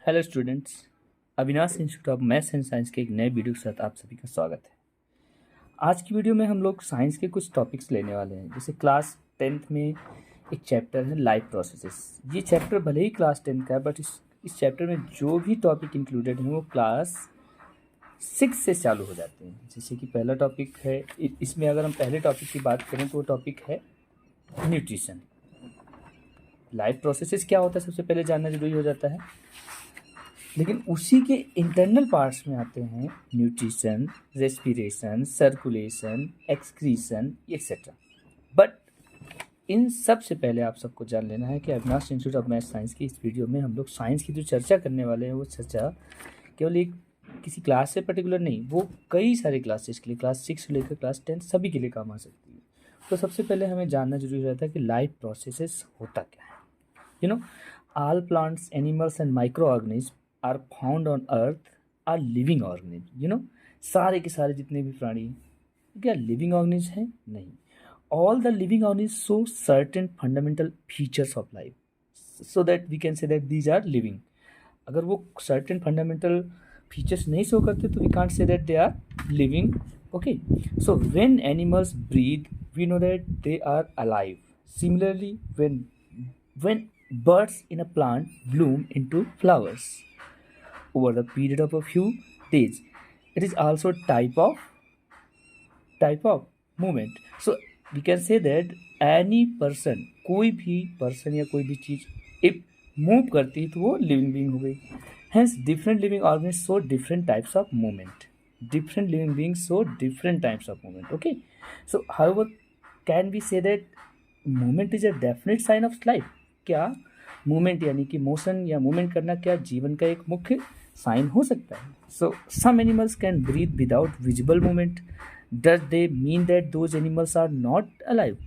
Hello students, Avinash institute of maths and science के एक नए वीडियो के साथ आप सभी का स्वागत है। आज की वीडियो में हम लोग साइंस के कुछ टॉपिक्स लेने वाले हैं। जैसे क्लास 10th में एक चैप्टर है लाइफ प्रोसेसेस। ये चैप्टर भले ही क्लास 10 का है, बट इस चैप्टर में जो भी टॉपिक इंक्लूडेड हैं वो क्लास 6 से चालू हो जाते हैं। जैसे कि पहला टॉपिक है, इसमें अगर हम पहले टॉपिक की बात करें तो वो टॉपिक है न्यूट्रिशन। लाइफ प्रोसेसेस क्या होता है सबसे पहले जानना जरूरी हो जाता है, लेकिन उसी के इंटरनल पार्ट्स में आते हैं nutrition, respiration, circulation, excretion etcetera. But in सब से पहले आप सबको जान लेना है कि Avinash institute of math science की इस वीडियो में हम लोग साइंस की जो चर्चा करने वाले हैं वो चर्चा केवल एक किसी क्लास से पर्टिकुलर नहीं, वो कई सारे क्लासेस के लिए, क्लास 6 से लेकर क्लास 10 सभी के लिए काम आ सकती है। तो सबसे पहले हमें जानना जरूरी रहता है कि लाइफ प्रोसेसेस होता क्या है। All plants, animals and microorganisms are found on earth are living organisms. सारे के सारे जितने भी प्राणी क्या लिविंग ऑर्गेनिज्म हैं? नहीं। All the living organisms show certain fundamental features of life, so that we can say that these are living. अगर वो certain fundamental features नहीं show करते तो we can't say that they are living. Okay, so when animals breathe, we know that they are alive. Similarly, when birds in a plant bloom into flowers over the period of a few days, it is also type of movement. So we can say that any person, कोई भी person या कोई भी चीज if move करती है तो वो living being हो गई। Hence different living organisms show different types of movement. Different living beings show different types of movement. Okay, so however can we say that movement is a definite sign of life? क्या movement यानी कि motion या movement करना क्या जीवन का एक मुख्य साइन हो सकता है? So some animals can breathe without visible movement. Does they mean that those animals are not alive?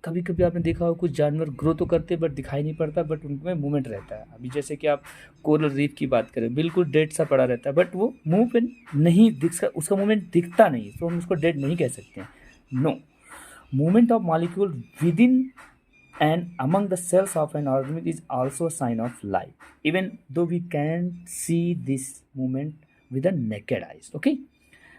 कभी कभी आपने देखा हो कुछ जानवर ग्रो तो करते बट दिखाई नहीं पड़ता, बट उनमें मूवमेंट रहता है। अभी जैसे कि आप कोरल रीफ की बात करें, बिल्कुल डेड सा पड़ा रहता है, बट वो मूवमेंट नहीं दिख, उसका मूवमेंट दिखता नहीं, तो हम उसको डेड नहीं कह सकते हैं। No, movement of molecule within and among the cells of an organism is also a sign of life, even though we can't see this movement with the naked eyes. Okay,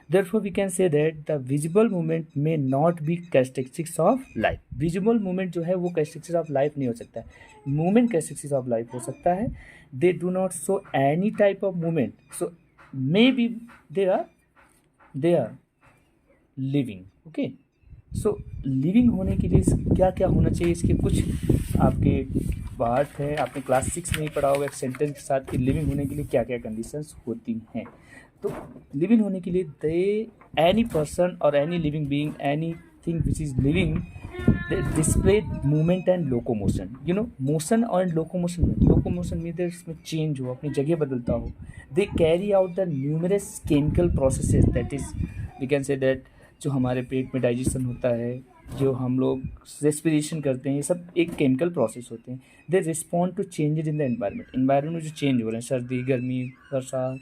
therefore we can say that the visible movement may not be characteristics of life. visible movement जो है वो characteristics of life नहीं हो सकता है। movement characteristics of life हो सकता है। they do not show any type of movement, so maybe they are living. Okay, so living होने के लिए क्या क्या होना चाहिए, इसके कुछ आपके बात है। आपने क्लास 6 में ही पढ़ा होगा एक सेंटेंस के साथ कि लिविंग होने के लिए क्या क्या कंडीशंस होती हैं। तो लिविंग होने के लिए एनी पर्सन और any living being, any thing which is living, they display movement and locomotion. Motion और लोकोमोशन में इसमें चेंज हो, अपनी जगह बदलता हो। They carry out the numerous chemical processes, that is we can say that जो हमारे पेट में डाइजेशन होता है, जो हम लोग रेस्पिरेशन करते हैं, ये सब एक केमिकल प्रोसेस होते हैं। They respond to changes in the environment में जो चेंज हो रहे हैं, सर्दी, गर्मी, वर्षा,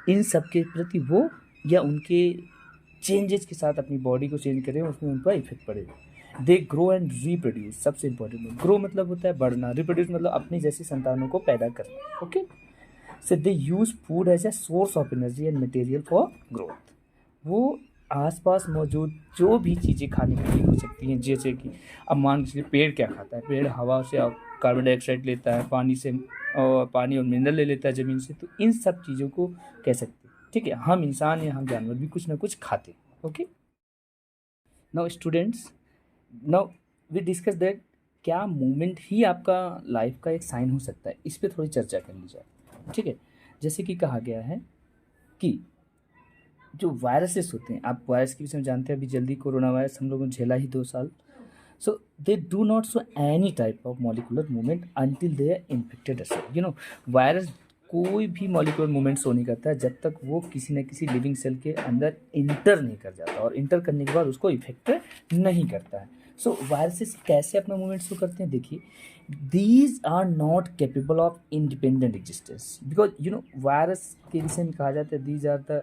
इन सब के प्रति वो या उनके चेंजेस के साथ अपनी बॉडी को चेंज करें, उसमें उनका इफेक्ट पड़ेगा। दे ग्रो एंड रिप्रोड्यूस, सबसे इंपॉर्टेंट ग्रो मतलब होता है बढ़ना, रिप्रोड्यूस मतलब अपनी जैसी संतानों को पैदा करना। Okay, so they use food as a source of energy and material for growth. वो आसपास मौजूद जो भी चीज़ें खाने के लिए हो सकती हैं, जैसे कि अब मान लीजिए पेड़ क्या खाता है, पेड़ हवा से कार्बन डाइऑक्साइड लेता है, पानी और मिनरल ले लेता है ज़मीन से, तो इन सब चीज़ों को कह सकते हैं। ठीक है, हम इंसान या हम जानवर भी कुछ ना कुछ खाते हैं। Okay, now students, now we discuss that क्या मूवमेंट ही आपका लाइफ का एक साइन हो सकता है, इस पर थोड़ी चर्चा कर ली जाए। ठीक है, जैसे कि कहा गया है कि जो वायरसेस होते हैं, आप वायरस के विषय में जानते हैं, अभी जल्दी कोरोना वायरस हम लोगों ने झेला ही 2 साल। So they do not show any type of molecular movement until they are infected. Virus कोई भी मॉलिकुलर मूवमेंट शो नहीं करता है जब तक वो किसी न किसी लिविंग सेल के अंदर इंटर नहीं कर जाता, और इंटर करने के बाद उसको इफेक्ट नहीं करता है। सो वायरसेस कैसे अपना मूवमेंट शो करते हैं, देखिए, these are not capable of independent existence because virus के विषय में कहा जाता है these are the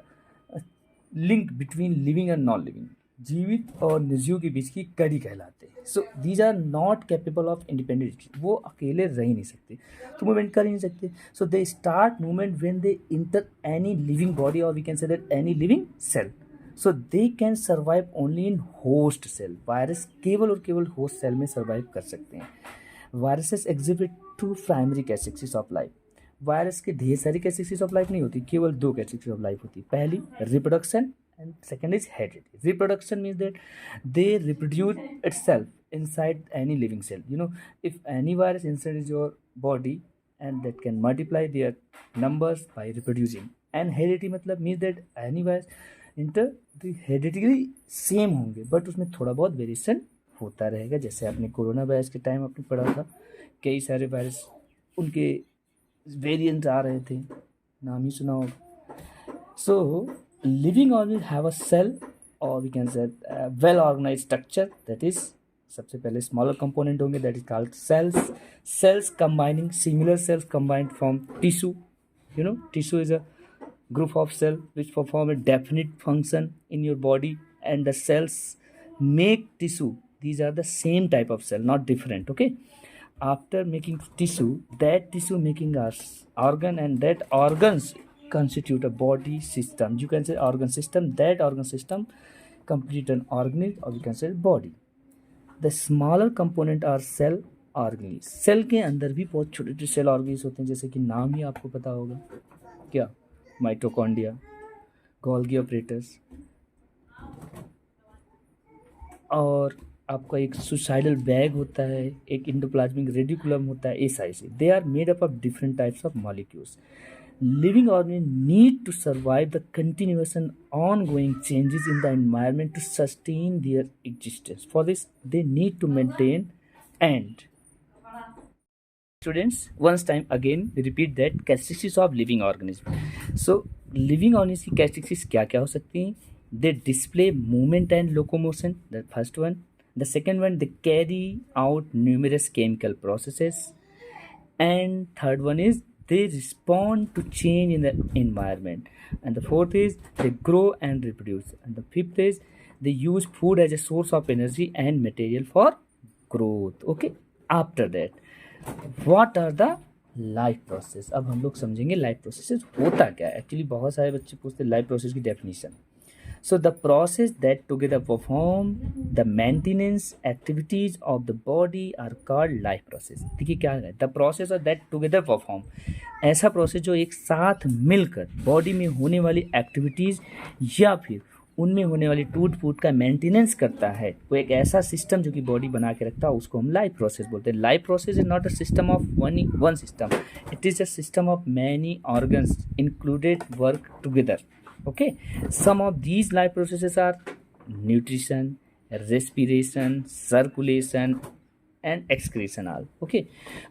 link between living and non living. जीवित और निर्जीव के बीच की कड़ी कहलाते हैं। So these are not capable of independent, वो अकेले रह ही नहीं सकते, तो मूवमेंट कर ही नहीं सकते। So they start movement when they enter any living body और we can say that any living cell. So they can survive only in host cell. Virus केवल और केवल होस्ट सेल में सर्वाइव कर सकते हैं। Viruses exhibit two primary characteristics of life. Virus के ढेर सारी कैरेक्टरिस्टिक्स ऑफ लाइफ नहीं होती, केवल दो कैरेक्टरिस्टिक्स ऑफ लाइफ होती। पहली reproduction and second is heredity. Reproduction means that they reproduce itself inside any living cell. If any virus inside your body and that can multiply their numbers by reproducing. And heredity मतलब means that any virus inter the hereditally same होंगे, but उसमें थोड़ा बहुत variation होता रहेगा। जैसे आपने corona virus के टाइम आपने पढ़ा था, कई सारे वायरस उनके वेरिएंट आ रहे थे, नाम ही सुना होगा। सो living organisms have a cell or we can say well organized structure, that is सबसे पहले smaller component होंगे, that is called cells combining similar cells combined from tissue. Tissue is a group of cells which perform a definite function in your body, and the cells make tissue. These are the same type of cell, not different. Okay, after making tissue, that tissue making us organ, and that organs constitute a body system. You can say organ system. That organ system complete an organism, or you can say body. The smaller component are cell organelles. Cell के अंदर भी बहुत छोटे छोटे cell organs होते हैं, जैसे कि नाम ही आपको पता होगा क्या, माइटोकॉन्ड्रिया, गोल्गी ऑपरेटर्स, और आपका एक सुसाइडल बैग होता है, एक इंडोप्लाज्मिक रेडिकुलम होता है, ऐसे they are made up of different types of molecules. Living organisms need to survive the continuous and ongoing changes in the environment to sustain their existence. For this, they need to maintain and students, once time again repeat that characteristics of living organism. So living organisms की characteristics क्या क्या हो सकती हैं? They display movement and locomotion, the first one. The second one, they carry out numerous chemical processes, and third one is they respond to change in the environment, and the fourth is they grow and reproduce, and the fifth is they use food as a source of energy and material for growth. Okay, after that, what are the life process? अब हम लोग समझेंगे life process होता क्या है। Actually बहुत सारे बच्चे पूछते हैं लाइफ प्रोसेस की definition. So the process that together perform the maintenance activities of the body are called life process. देखिए क्या है, the process of that together perform, ऐसा प्रोसेस जो एक साथ मिलकर बॉडी में होने वाली एक्टिविटीज़ या फिर उनमें होने वाली टूट फूट का मेंटेनेंस करता है, वो एक ऐसा सिस्टम जो कि बॉडी बना के रखता है, उसको हम लाइफ प्रोसेस बोलते हैं। Life process is not a system of one system, it is a system of many organs included work together. Okay, some of these life processes are nutrition, respiration, circulation and excretion all. Okay,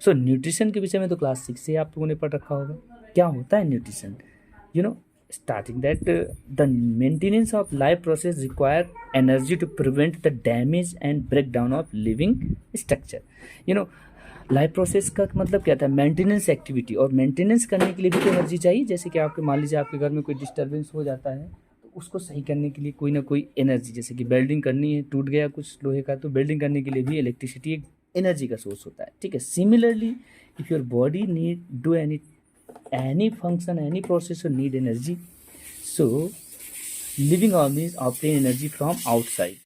so nutrition के विषय में तो class 6 से आप लोगों ने पढ़ रखा होगा। क्या होता है nutrition? Starting that the maintenance of life process require energy to prevent the damage and breakdown of living structure. Life process का मतलब क्या था? मेंटेनेंस एक्टिविटी, और मेंटेनेंस करने के लिए भी तो एनर्जी चाहिए। जैसे कि आपके मान लीजिए आपके घर में कोई डिस्टर्बेंस हो जाता है, तो उसको सही करने के लिए कोई ना कोई एनर्जी, जैसे कि वेल्डिंग करनी है, टूट गया कुछ लोहे का, तो वेल्डिंग करने के लिए भी इलेक्ट्रिसिटी एक एनर्जी का सोर्स होता है। ठीक है, similarly if your body need do any function, any process need energy, so living organism obtain energy from outside.